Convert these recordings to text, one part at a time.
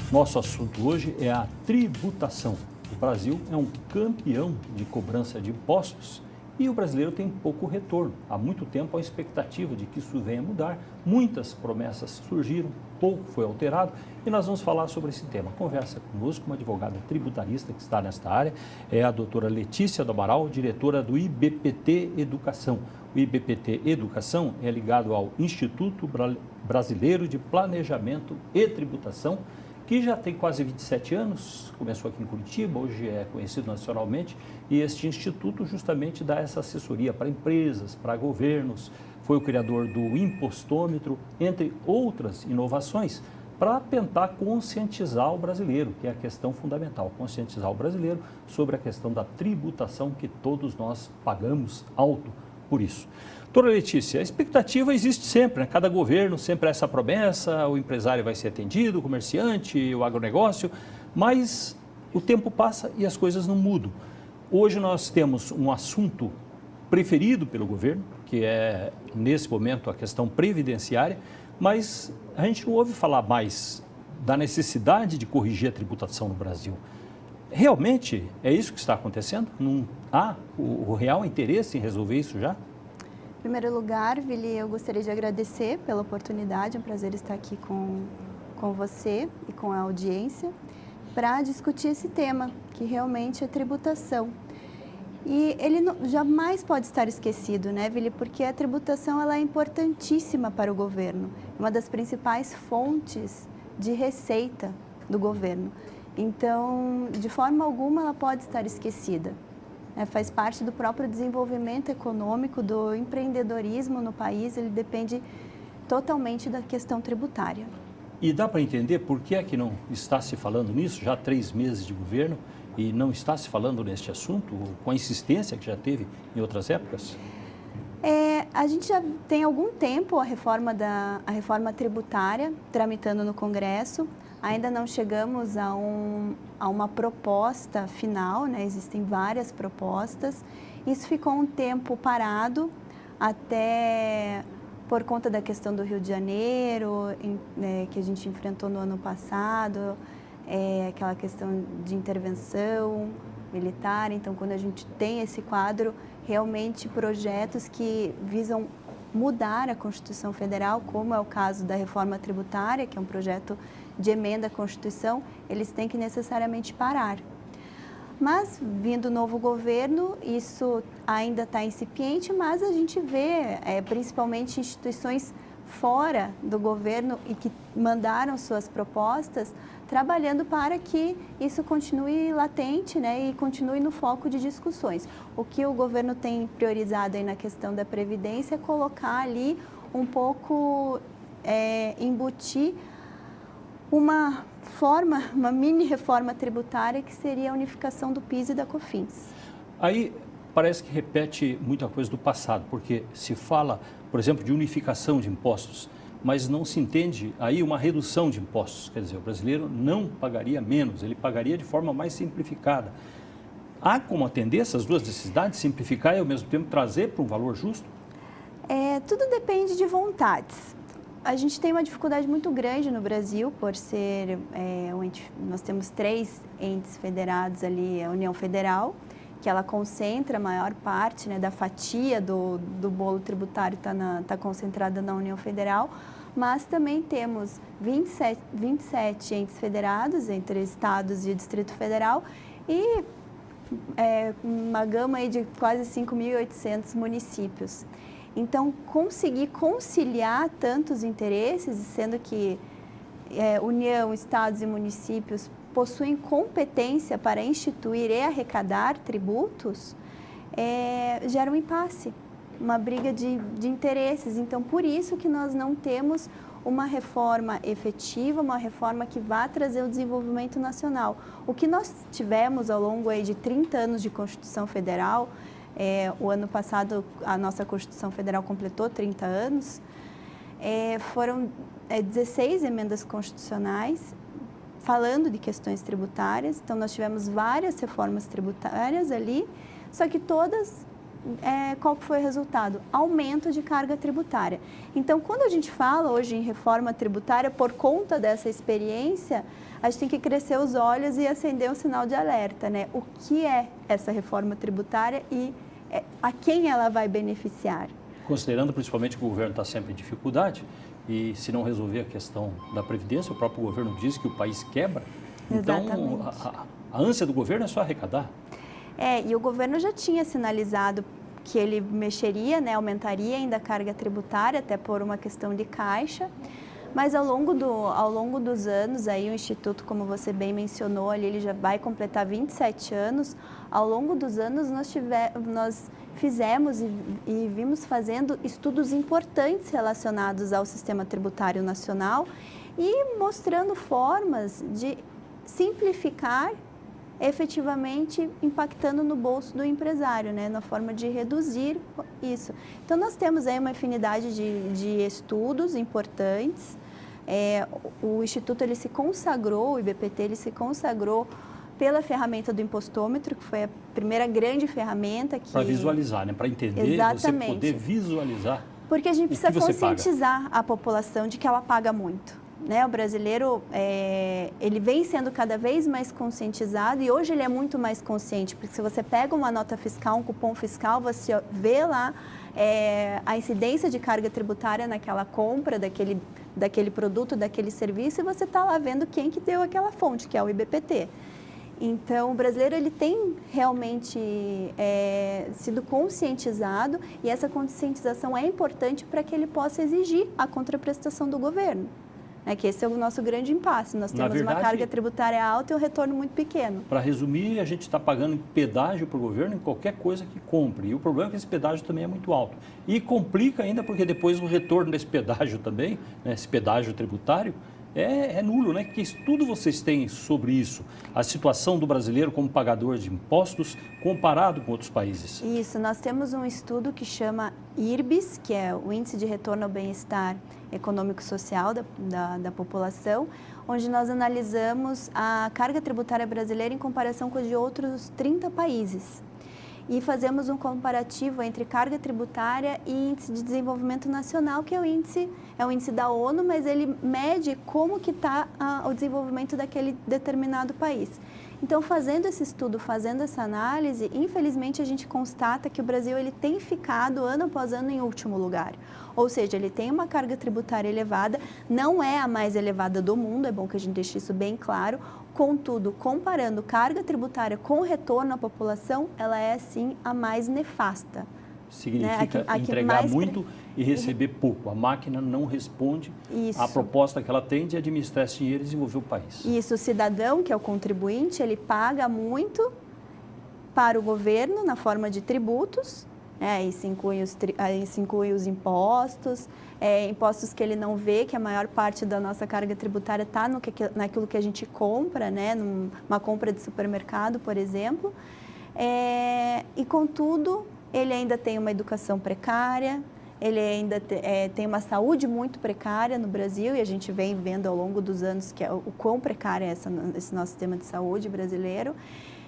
Nosso assunto hoje é a tributação. O Brasil é um campeão de cobrança de impostos e o brasileiro tem pouco retorno. Há muito tempo há expectativa de que isso venha a mudar. Muitas promessas surgiram, pouco foi alterado e nós vamos falar sobre esse tema. Conversa conosco uma advogada tributarista que está nesta área, é a doutora Letícia do Amaral, diretora do IBPT Educação. O IBPT Educação é ligado ao Instituto Brasileiro de Planejamento e Tributação, que já tem quase 27 anos, começou aqui em Curitiba, hoje é conhecido nacionalmente, e este instituto justamente dá essa assessoria para empresas, para governos, foi o criador do impostômetro, entre outras inovações, para tentar conscientizar o brasileiro, que é a questão fundamental, conscientizar o brasileiro sobre a questão da tributação que todos nós pagamos alto por isso. Doutora Letícia, a expectativa existe sempre, né? Cada governo sempre há essa promessa, o empresário vai ser atendido, o comerciante, o agronegócio, mas o tempo passa e as coisas não mudam. Hoje nós temos um assunto preferido pelo governo, que é, nesse momento, a questão previdenciária, mas a gente não ouve falar mais da necessidade de corrigir a tributação no Brasil. Realmente é isso que está acontecendo? Não há o real interesse em resolver isso já? Em primeiro lugar, Vili, eu gostaria de agradecer pela oportunidade, é um prazer estar aqui com você e com a audiência para discutir esse tema, que realmente é tributação. E ele jamais pode estar esquecido, né, Vili, porque a tributação ela é importantíssima para o governo, uma das principais fontes de receita do governo. Então, de forma alguma, ela pode estar esquecida. Faz parte do próprio desenvolvimento econômico, do empreendedorismo no país, ele depende totalmente da questão tributária. E dá para entender por que é que não está se falando nisso, já há 3 meses de governo, e não está se falando neste assunto, com a insistência que já teve em outras épocas? A gente já tem algum tempo a reforma tributária tramitando no Congresso. Ainda não chegamos a uma proposta final, né? Existem várias propostas. Isso ficou um tempo parado, até por conta da questão do Rio de Janeiro, que a gente enfrentou no ano passado, aquela questão de intervenção militar. Então, quando a gente tem esse quadro, realmente projetos que visam mudar a Constituição Federal, como é o caso da reforma tributária, que é um projeto de emenda à Constituição, eles têm que necessariamente parar. Mas, vindo o novo governo, isso ainda está incipiente, mas a gente vê, principalmente instituições fora do governo e que mandaram suas propostas, trabalhando para que isso continue latente, né, e continue no foco de discussões. O que o governo tem priorizado aí na questão da Previdência é colocar ali um pouco, embutir uma mini reforma tributária que seria a unificação do PIS e da COFINS. Aí parece que repete muita coisa do passado, porque se fala, por exemplo, de unificação de impostos, mas não se entende aí uma redução de impostos. Quer dizer, o brasileiro não pagaria menos, ele pagaria de forma mais simplificada. Há como atender essas duas necessidades, simplificar e ao mesmo tempo trazer para um valor justo? Tudo depende de vontades. A gente tem uma dificuldade muito grande no Brasil por ser, nós temos 3 entes federados ali, a União Federal, que ela concentra a maior parte, né, da fatia do bolo tributário está concentrada na União Federal, mas também temos 27 entes federados entre estados e Distrito Federal e uma gama aí de quase 5.800 municípios. Então, conseguir conciliar tantos interesses, sendo que União, estados e municípios possuem competência para instituir e arrecadar tributos, gera um impasse, uma briga de interesses. Então, por isso que nós não temos uma reforma efetiva, uma reforma que vá trazer o desenvolvimento nacional. O que nós tivemos ao longo aí de 30 anos de Constituição Federal, o ano passado a nossa Constituição Federal completou 30 anos, foram 16 emendas constitucionais falando de questões tributárias. Então, nós tivemos várias reformas tributárias ali, só que todas qual que foi o resultado? Aumento de carga tributária. Então, quando a gente fala hoje em reforma tributária, por conta dessa experiência, a gente tem que crescer os olhos e acender um sinal de alerta, né? O que é essa reforma tributária e a quem ela vai beneficiar? Considerando principalmente que o governo está sempre em dificuldade e se não resolver a questão da Previdência, o próprio governo diz que o país quebra. Então, a ânsia do governo é só arrecadar. E o governo já tinha sinalizado que ele mexeria, né, aumentaria ainda a carga tributária, até por uma questão de caixa. Mas ao longo dos anos, aí o Instituto, como você bem mencionou, ali, ele já vai completar 27 anos. Ao longo dos anos, nós fizemos e vimos fazendo estudos importantes relacionados ao sistema tributário nacional e mostrando formas de simplificar, efetivamente impactando no bolso do empresário, né, na forma de reduzir isso. Então, nós temos aí uma infinidade de estudos importantes. O Instituto ele se consagrou, o IBPT ele se consagrou pela ferramenta do impostômetro, que foi a primeira grande ferramenta que... Para visualizar, né? Para entender, Exatamente. Você poder visualizar. Porque a gente precisa conscientizar paga. A população de que ela paga muito. Né? O brasileiro, ele vem sendo cada vez mais conscientizado e hoje ele é muito mais consciente, porque se você pega uma nota fiscal, um cupom fiscal, você vê lá a incidência de carga tributária naquela compra daquele produto, daquele serviço, e você está lá vendo quem que deu aquela fonte, que é o IBPT. Então, o brasileiro ele tem realmente sido conscientizado e essa conscientização é importante para que ele possa exigir a contraprestação do governo. Que esse é o nosso grande impasse. Nós temos uma carga tributária alta e um retorno muito pequeno. Para resumir, a gente está pagando pedágio para o governo em qualquer coisa que compre. E o problema é que esse pedágio também é muito alto. E complica ainda porque depois o retorno desse pedágio também, né, esse pedágio tributário, é nulo, né? Que estudo vocês têm sobre isso? A situação do brasileiro como pagador de impostos comparado com outros países? Isso, nós temos um estudo que chama IRBIS, que é o Índice de Retorno ao Bem-Estar Econômico e Social da população, onde nós analisamos a carga tributária brasileira em comparação com a de outros 30 países. E fazemos um comparativo entre carga tributária e índice de desenvolvimento nacional, que é o índice da ONU, mas ele mede como que está o desenvolvimento daquele determinado país. Então, fazendo esse estudo, fazendo essa análise, infelizmente a gente constata que o Brasil ele tem ficado ano após ano em último lugar. Ou seja, ele tem uma carga tributária elevada, não é a mais elevada do mundo, é bom que a gente deixe isso bem claro. Contudo, comparando carga tributária com retorno à população, ela é sim a mais nefasta. Significa entregar muito e receber pouco. A máquina não responde à proposta que ela tem de administrar esse dinheiro e desenvolver o país. Isso, o cidadão, que é o contribuinte, ele paga muito para o governo na forma de tributos, isso inclui os impostos, impostos que ele não vê, que a maior parte da nossa carga tributária está naquilo que a gente compra, né, numa compra de supermercado, por exemplo. E, contudo, ele ainda tem uma educação precária, ele ainda tem uma saúde muito precária no Brasil, e a gente vem vendo ao longo dos anos o quão precário é esse nosso sistema de saúde brasileiro.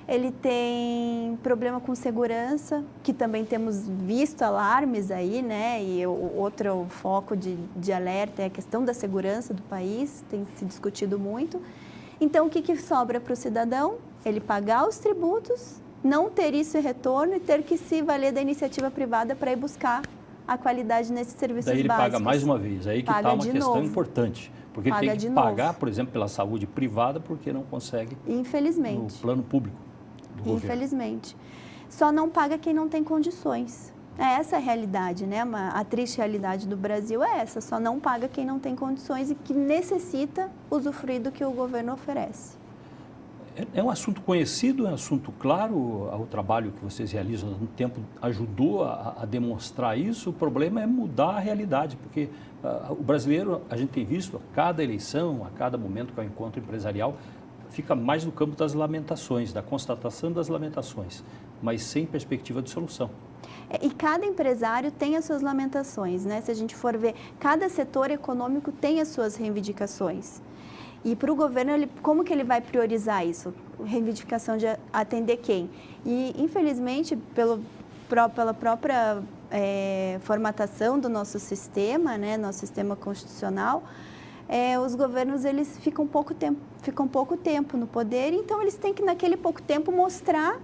Ele tem problema com segurança, que também temos visto alarmes aí, né? E o outro foco de alerta é a questão da segurança do país, tem se discutido muito. Então, o que sobra para o cidadão? Ele pagar os tributos, não ter isso em retorno e ter que se valer da iniciativa privada para ir buscar a qualidade nesses serviços básicos. Daí ele paga mais uma vez, aí que está uma questão importante. Porque ele tem que pagar, por exemplo, pela saúde privada, porque não consegue no plano público. Infelizmente. Só não paga quem não tem condições. Essa é a realidade, né? A triste realidade do Brasil é essa, só não paga quem não tem condições e que necessita usufruir do que o governo oferece. É um assunto conhecido, é um assunto claro, o trabalho que vocês realizam há um tempo ajudou a demonstrar isso. O problema é mudar a realidade, porque o brasileiro, a gente tem visto, a cada eleição, a cada momento que é o encontro empresarial, fica mais no campo das lamentações, da constatação das lamentações, mas sem perspectiva de solução. E cada empresário tem as suas lamentações, né? Se a gente for ver, cada setor econômico tem as suas reivindicações. E para o governo, como que ele vai priorizar isso? Reivindicação de atender quem? E, infelizmente, pela própria formatação do nosso sistema, né, nosso sistema constitucional, os governos eles ficam pouco tempo no poder, então eles têm que naquele pouco tempo mostrar,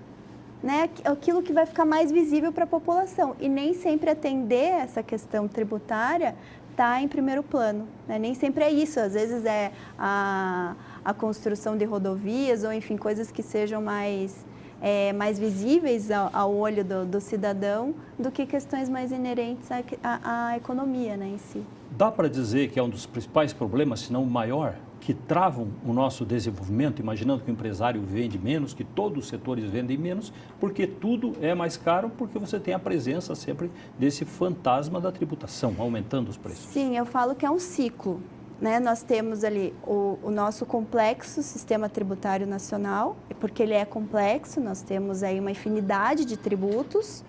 né, aquilo que vai ficar mais visível para a população, e nem sempre atender essa questão tributária está em primeiro plano, né? Nem sempre é isso, às vezes é a construção de rodovias ou enfim, coisas que sejam mais visíveis ao olho do cidadão do que questões mais inerentes à economia, né, em si. Dá para dizer que é um dos principais problemas, se não o maior, que travam o nosso desenvolvimento, imaginando que o empresário vende menos, que todos os setores vendem menos, porque tudo é mais caro, porque você tem a presença sempre desse fantasma da tributação, aumentando os preços. Sim, eu falo que é um ciclo, né? Nós temos ali o nosso complexo sistema tributário nacional, porque ele é complexo, nós temos aí uma infinidade de tributos,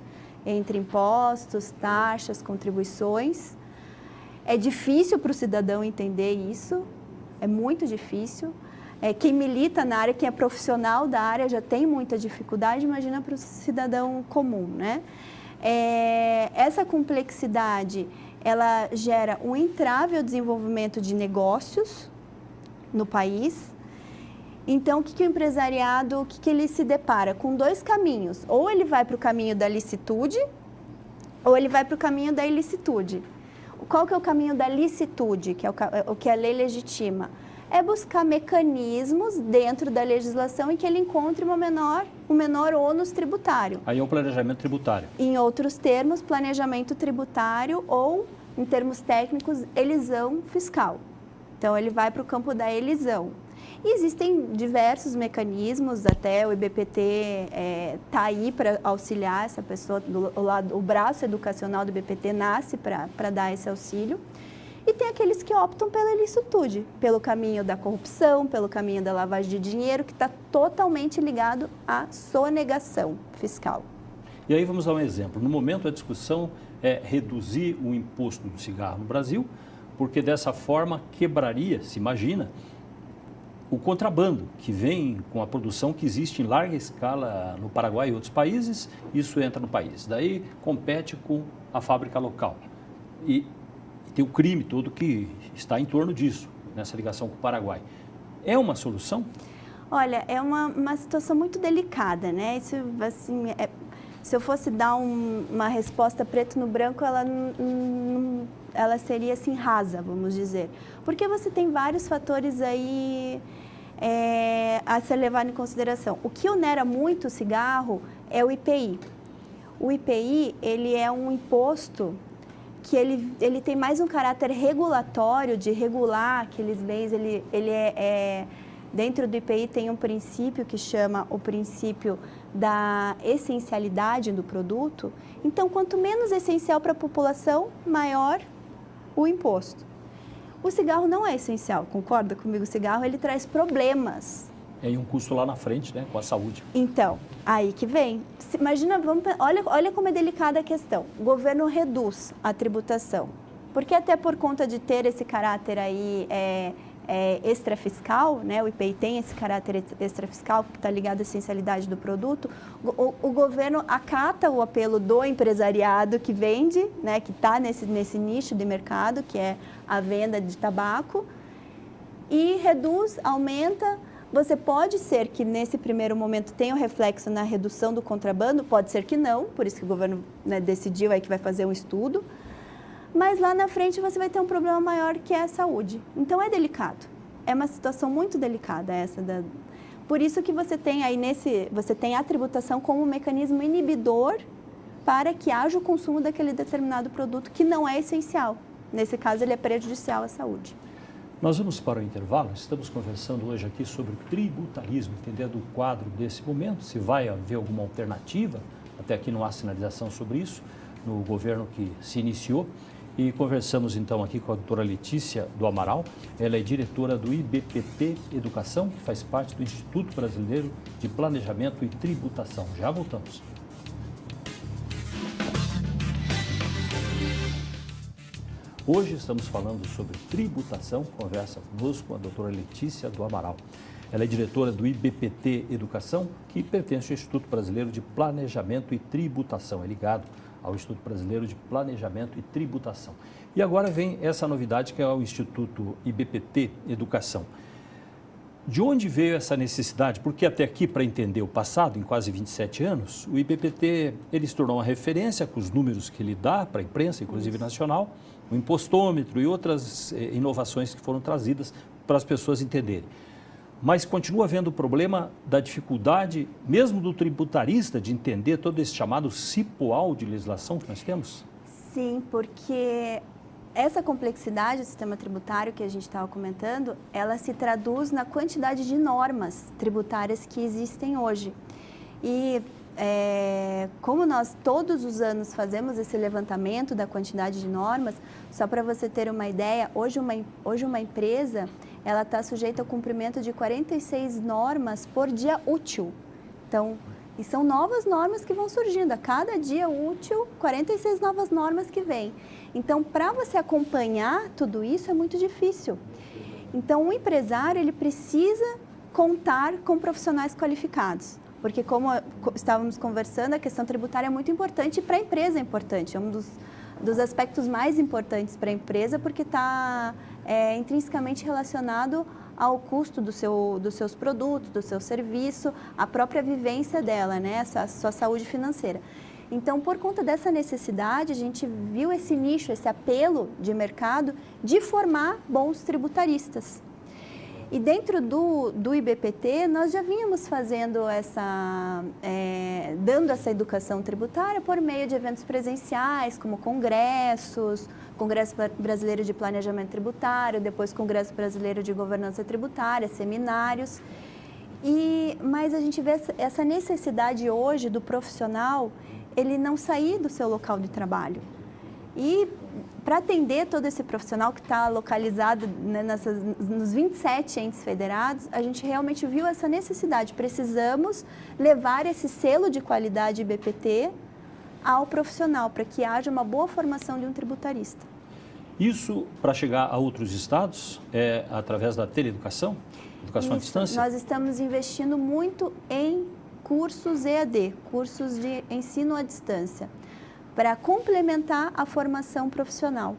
entre impostos, taxas, contribuições. É difícil para o cidadão entender isso, é muito difícil. Quem milita na área, quem é profissional da área já tem muita dificuldade, imagina para o cidadão comum, né? Essa complexidade, ela gera um entrave ao desenvolvimento de negócios no país. Então, o que o empresariado, o que ele se depara? Com dois caminhos, ou ele vai para o caminho da licitude, ou ele vai para o caminho da ilicitude. Qual que é o caminho da licitude, que é o que a lei legitima? É buscar mecanismos dentro da legislação em que ele encontre um menor ônus tributário. Aí é o planejamento tributário. Em outros termos, planejamento tributário ou, em termos técnicos, elisão fiscal. Então, ele vai para o campo da elisão. E existem diversos mecanismos, até o IBPT está aí para auxiliar essa pessoa, o braço educacional do IBPT nasce para dar esse auxílio. E tem aqueles que optam pela ilicitude, pelo caminho da corrupção, pelo caminho da lavagem de dinheiro, que está totalmente ligado à sonegação fiscal. E aí vamos dar um exemplo. No momento a discussão é reduzir o imposto do cigarro no Brasil, porque dessa forma quebraria, se imagina, o contrabando que vem com a produção que existe em larga escala no Paraguai e outros países, isso entra no país. Daí compete com a fábrica local. E tem o crime todo que está em torno disso, nessa ligação com o Paraguai. É uma solução? Olha, é uma situação muito delicada, né? Isso, assim, se eu fosse dar uma resposta preto no branco, ela seria assim rasa, vamos dizer. Porque você tem vários fatores aí a ser levado em consideração. O que onera muito o cigarro é o IPI. O IPI, ele é um imposto que ele tem mais um caráter regulatório, de regular aqueles bens. Dentro do IPI tem um princípio que chama o princípio da essencialidade do produto. Então, quanto menos essencial para a população, maior o imposto. O cigarro não é essencial, concorda comigo? O cigarro, ele traz problemas. E um custo lá na frente, né, com a saúde. Então, aí que vem. Imagina, olha como é delicada a questão. O governo reduz a tributação, porque até por conta de ter esse caráter aí extrafiscal, né, o IPI tem esse caráter extrafiscal que está ligado à essencialidade do produto, o governo acata o apelo do empresariado que vende, né, que está nesse nicho de mercado, que é a venda de tabaco, e reduz, aumenta. Você pode ser que nesse primeiro momento tenha um reflexo na redução do contrabando, pode ser que não, por isso que o governo, né, decidiu aí que vai fazer um estudo, mas lá na frente você vai ter um problema maior que é a saúde. Então é delicado, é uma situação muito delicada essa. Por isso que você tem aí você tem a tributação como um mecanismo inibidor para que haja o consumo daquele determinado produto que não é essencial. Nesse caso ele é prejudicial à saúde. Nós vamos para o intervalo, estamos conversando hoje aqui sobre o tributarismo, entendendo o quadro desse momento, se vai haver alguma alternativa, até aqui não há sinalização sobre isso, no governo que se iniciou. E conversamos então aqui com a doutora Letícia do Amaral, ela é diretora do IBPT Educação, que faz parte do Instituto Brasileiro de Planejamento e Tributação. Já voltamos. Hoje estamos falando sobre tributação, conversa conosco com a doutora Letícia do Amaral. Ela é diretora do IBPT Educação, que pertence ao Instituto Brasileiro de Planejamento e Tributação. É ligado ao Instituto Brasileiro de Planejamento e Tributação. E agora vem essa novidade que é o Instituto IBPT Educação. De onde veio essa necessidade? Porque até aqui, para entender o passado, em quase 27 anos, o IBPT ele se tornou uma referência com os números que ele dá para a imprensa, inclusive nacional, o impostômetro e outras inovações que foram trazidas para as pessoas entenderem. Mas continua havendo o problema da dificuldade, mesmo do tributarista, de entender todo esse chamado cipoal de legislação que nós temos? Sim, porque essa complexidade do sistema tributário que a gente estava comentando, ela se traduz na quantidade de normas tributárias que existem hoje. E como nós todos os anos fazemos esse levantamento da quantidade de normas, só para você ter uma ideia, hoje uma empresa ela está sujeita ao cumprimento de 46 normas por dia útil. Então, e são novas normas que vão surgindo. A cada dia útil, 46 novas normas que vêm. Então, para você acompanhar tudo isso é muito difícil. Então, o empresário ele precisa contar com profissionais qualificados. Porque, como estávamos conversando, a questão tributária é muito importante e para a empresa é importante. É um dos aspectos mais importantes para a empresa, porque está intrinsecamente relacionado ao custo dos seus produtos, do seu serviço, a própria vivência dela, né? A sua saúde financeira. Então, por conta dessa necessidade, a gente viu esse nicho, esse apelo de mercado de formar bons tributaristas. E dentro do IBPT, nós já vínhamos fazendo dando essa educação tributária por meio de eventos presenciais, como congressos, Congresso Brasileiro de Planejamento Tributário, depois Congresso Brasileiro de Governança Tributária, seminários. Mas a gente vê essa necessidade hoje do profissional, ele não sair do seu local de trabalho. E para atender todo esse profissional que está localizado, né, nos 27 entes federados, a gente realmente viu essa necessidade. Precisamos levar esse selo de qualidade IBPT ao profissional, para que haja uma boa formação de um tributarista. Isso, para chegar a outros estados, é através da teleeducação? Educação à distância? Nós estamos investindo muito em cursos EAD, cursos de ensino à distância, para complementar a formação profissional.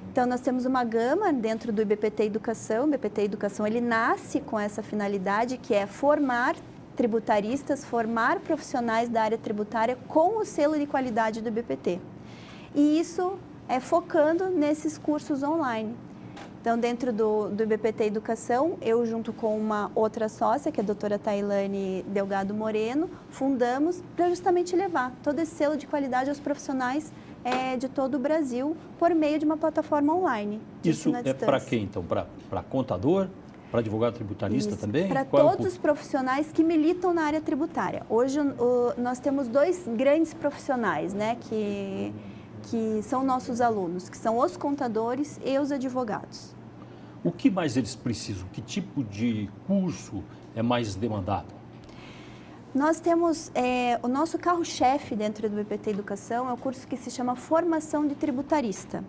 Então, nós temos uma gama dentro do IBPT Educação. O IBPT Educação, ele nasce com essa finalidade, que é formar tributaristas, formar profissionais da área tributária com o selo de qualidade do IBPT. E isso é focando nesses cursos online. Então, dentro do IBPT Educação, eu junto com uma outra sócia, que é a doutora Tailane Delgado Moreno, fundamos para justamente levar todo esse selo de qualidade aos profissionais de todo o Brasil por meio de uma plataforma online. Isso é para quem, então? Para contador? Para advogado tributarista Isso, também? para todos os profissionais que militam na área tributária. Hoje, nós temos dois grandes profissionais, né, que são nossos alunos, que são os contadores e os advogados. O que mais eles precisam? Que tipo de curso é mais demandado? Nós temos, o nosso carro-chefe dentro do IBPT Educação é o curso que se chama Formação de Tributarista.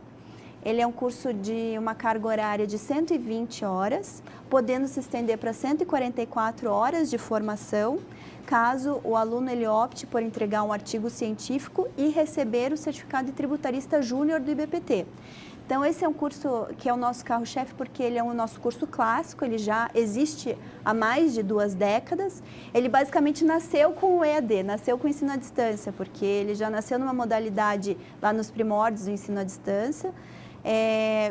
Ele é um curso de uma carga horária de 120 horas, podendo se estender para 144 horas de formação, caso o aluno ele opte por entregar um artigo científico e receber o certificado de tributarista júnior do IBPT. Então, esse é um curso que é o nosso carro-chefe, porque ele é o nosso curso clássico, ele já existe há mais de 2 décadas. Ele basicamente nasceu com o EAD, nasceu com o ensino à distância, porque ele já nasceu numa modalidade lá nos primórdios do ensino à distância,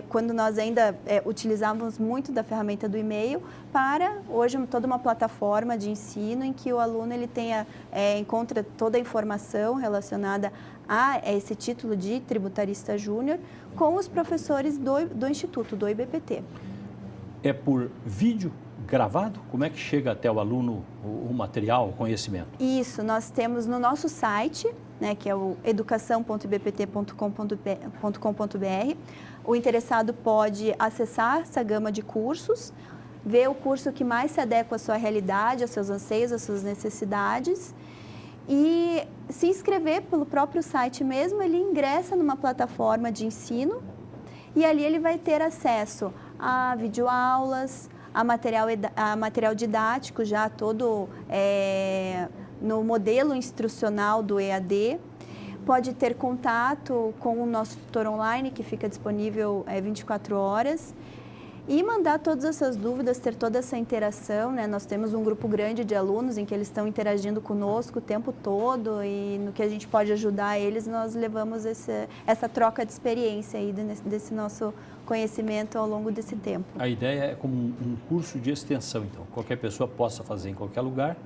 quando nós ainda utilizávamos muito da ferramenta do e-mail, para hoje toda uma plataforma de ensino em que o aluno ele encontra toda a informação relacionada a esse título de tributarista júnior com os professores do Instituto, do IBPT. É por vídeo gravado? Como é que chega até o aluno o material, o conhecimento? Isso, nós temos no nosso site, né, que é o educação.ibpt.com.br. O interessado pode acessar essa gama de cursos, ver o curso que mais se adequa à sua realidade, aos seus anseios, às suas necessidades e se inscrever pelo próprio site mesmo. Ele ingressa numa plataforma de ensino e ali ele vai ter acesso a videoaulas, a material didático já todo no modelo instrucional do EAD. Pode ter contato com o nosso tutor online, que fica disponível 24 horas. E mandar todas essas dúvidas, ter toda essa interação, né? Nós temos um grupo grande de alunos em que eles estão interagindo conosco o tempo todo e no que a gente pode ajudar eles, nós levamos essa troca de experiência aí desse nosso conhecimento ao longo desse tempo. A ideia é como um curso de extensão, então. Qualquer pessoa possa fazer em qualquer lugar,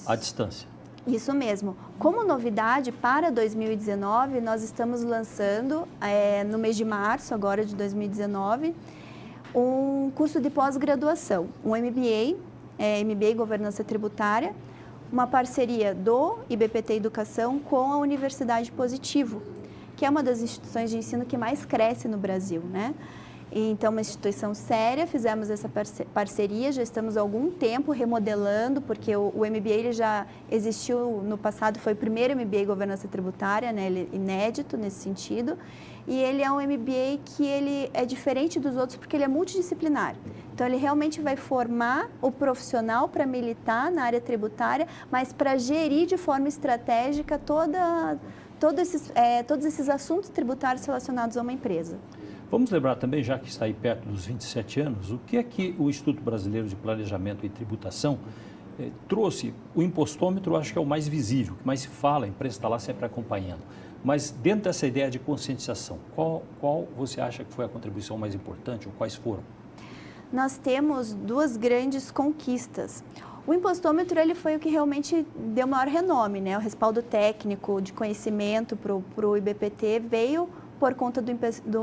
à distância. Isso mesmo. Como novidade, para 2019, nós estamos lançando, no mês de março agora de 2019, um curso de pós-graduação, um MBA, MBA em Governança Tributária, uma parceria do IBPT Educação com a Universidade Positivo, que é uma das instituições de ensino que mais cresce no Brasil, né? Então, uma instituição séria, fizemos essa parceria, já estamos há algum tempo remodelando, porque o MBA ele já existiu no passado, foi o primeiro MBA em Governança Tributária, né? Ele é inédito nesse sentido, e ele é um MBA que ele é diferente dos outros porque ele é multidisciplinar. Então, ele realmente vai formar o profissional para militar na área tributária, mas para gerir de forma estratégica todos esses assuntos tributários relacionados a uma empresa. Vamos lembrar também, já que está aí perto dos 27 anos, o que é que o Instituto Brasileiro de Planejamento e Tributação trouxe? O impostômetro, acho que é o mais visível, que mais se fala, a imprensa está lá sempre acompanhando. Mas dentro dessa ideia de conscientização, qual você acha que foi a contribuição mais importante ou quais foram? Nós temos duas grandes conquistas. O impostômetro ele foi o que realmente deu maior renome, né? O respaldo técnico de conhecimento para o IBPT veio por conta do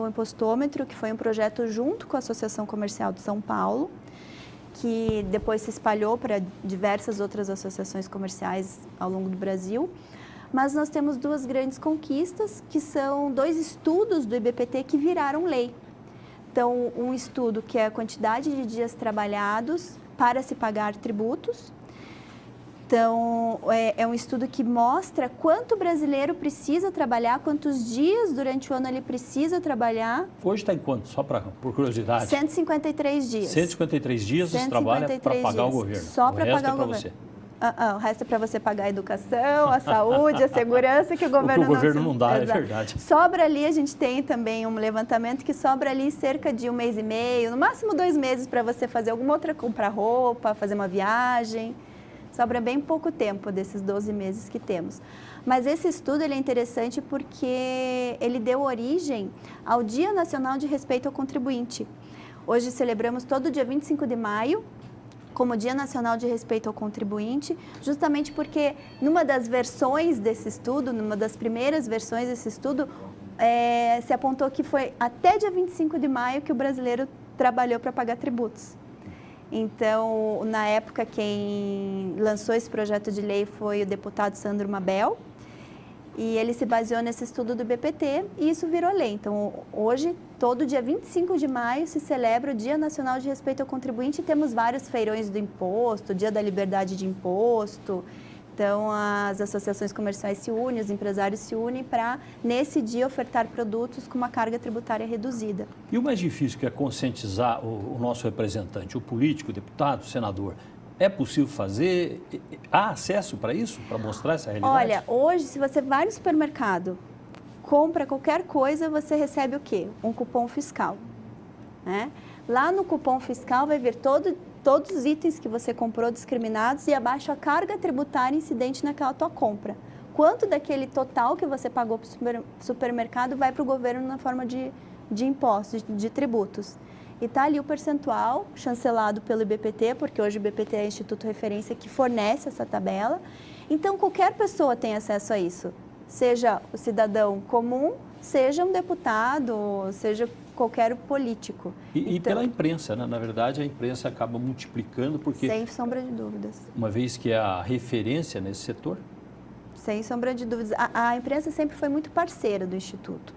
impostômetro, que foi um projeto junto com a Associação Comercial de São Paulo, que depois se espalhou para diversas outras associações comerciais ao longo do Brasil. Mas nós temos duas grandes conquistas, que são 2 estudos do IBPT que viraram lei. Então, um estudo que é a quantidade de dias trabalhados para se pagar tributos. Então, é um estudo que mostra quanto o brasileiro precisa trabalhar, quantos dias durante o ano ele precisa trabalhar. Hoje está em quanto? Só por curiosidade. 153 dias. 153 dias você trabalha para pagar o governo. Só para pagar o governo. Você. O resto é para você pagar a educação, a saúde, a segurança que o governo não dá, é verdade. Sobra ali, a gente tem também um levantamento que sobra ali cerca de 1 mês e meio, no máximo 2 meses para você fazer alguma outra, comprar roupa, fazer uma viagem. Sobra bem pouco tempo desses 12 meses que temos. Mas esse estudo ele é interessante porque ele deu origem ao Dia Nacional de Respeito ao Contribuinte. Hoje celebramos todo dia 25 de maio, como Dia Nacional de Respeito ao Contribuinte, justamente porque numa das versões desse estudo, numa das primeiras versões desse estudo, se apontou que foi até dia 25 de maio que o brasileiro trabalhou para pagar tributos. Então, na época, quem lançou esse projeto de lei foi o deputado Sandro Mabel, e ele se baseou nesse estudo do IBPT e isso virou lei. Então, hoje, todo dia 25 de maio, se celebra o Dia Nacional de Respeito ao Contribuinte e temos vários feirões do imposto, Dia da Liberdade de Imposto. Então, as associações comerciais se unem, os empresários se unem para, nesse dia, ofertar produtos com uma carga tributária reduzida. E o mais difícil, que é conscientizar o nosso representante, o político, o deputado, o senador, é possível fazer? Há acesso para isso, para mostrar essa realidade? Olha, hoje, se você vai no supermercado, compra qualquer coisa, você recebe o quê? Um cupom fiscal, né? Lá no cupom fiscal vai ver todos os itens que você comprou discriminados e abaixo a carga tributária incidente naquela tua compra. Quanto daquele total que você pagou para o supermercado vai para o governo na forma de impostos, de tributos. E está ali o percentual chancelado pelo IBPT, porque hoje o IBPT é o Instituto Referência que fornece essa tabela. Então, qualquer pessoa tem acesso a isso, seja o cidadão comum, seja um deputado, seja qualquer político. E pela imprensa, né? Na verdade, a imprensa acaba multiplicando porque... Sem sombra de dúvidas. Uma vez que é a referência nesse setor? Sem sombra de dúvidas. A imprensa sempre foi muito parceira do Instituto.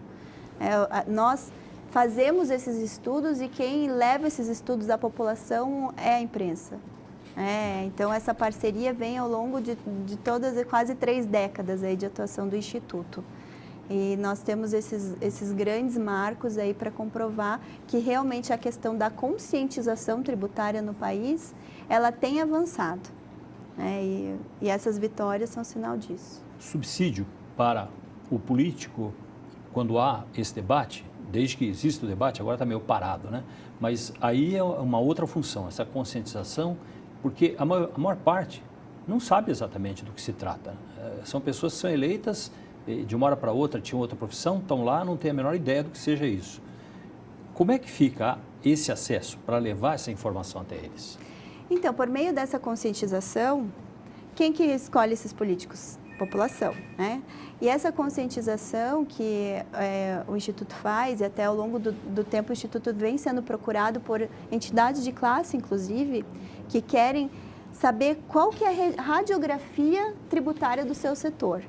Nós fazemos esses estudos e quem leva esses estudos à população é a imprensa. Então, essa parceria vem ao longo de todas, quase 3 décadas aí de atuação do Instituto. E nós temos esses grandes marcos aí para comprovar que realmente a questão da conscientização tributária no país, ela tem avançado, né? E essas vitórias são sinal disso. Subsídio para o político, quando há esse debate, desde que existe o debate, agora está meio parado, né? Mas aí é uma outra função, essa conscientização, porque a maior parte não sabe exatamente do que se trata. São pessoas que são eleitas de uma hora para outra, tinham outra profissão, estão lá, não têm a menor ideia do que seja isso. Como é que fica esse acesso para levar essa informação até eles? Então, por meio dessa conscientização, quem que escolhe esses políticos? População, né? E essa conscientização que o Instituto faz, e até ao longo do tempo o Instituto vem sendo procurado por entidades de classe, inclusive, que querem saber qual que é a radiografia tributária do seu setor.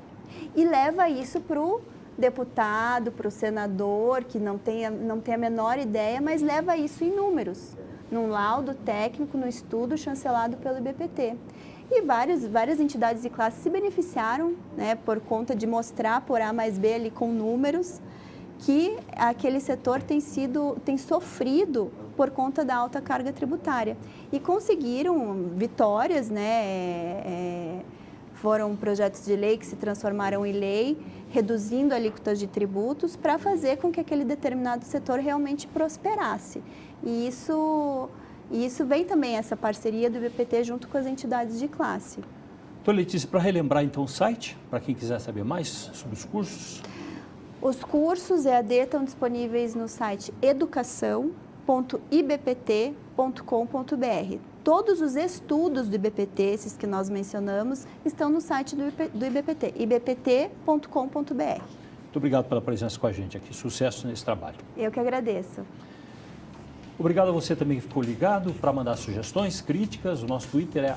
E leva isso para o deputado, para o senador, que não tem a menor ideia, mas leva isso em números, num laudo técnico, no estudo chancelado pelo IBPT. E várias entidades de classe se beneficiaram, né, por conta de mostrar por A mais B ali com números que aquele setor tem sofrido por conta da alta carga tributária. E conseguiram vitórias, né? Foram projetos de lei que se transformaram em lei, reduzindo alíquotas de tributos para fazer com que aquele determinado setor realmente prosperasse. E isso vem também, essa parceria do IBPT junto com as entidades de classe. Então, Letícia, para relembrar então o site, para quem quiser saber mais sobre os cursos. Os cursos EAD estão disponíveis no site educação.ibpt.com.br. Todos os estudos do IBPT, esses que nós mencionamos, estão no site do IBPT, ibpt.com.br. Muito obrigado pela presença com a gente aqui. Sucesso nesse trabalho. Eu que agradeço. Obrigado a você também que ficou ligado. Para mandar sugestões, críticas, o nosso Twitter é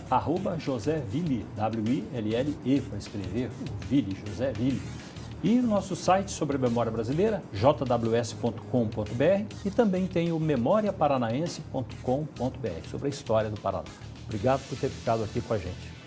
@JoséVille, W-I-L-L-E, para escrever o Ville, José Ville. E o nosso site sobre a memória brasileira, jws.com.br, e também tem o memoriaparanaense.com.br, sobre a história do Paraná. Obrigado por ter ficado aqui com a gente.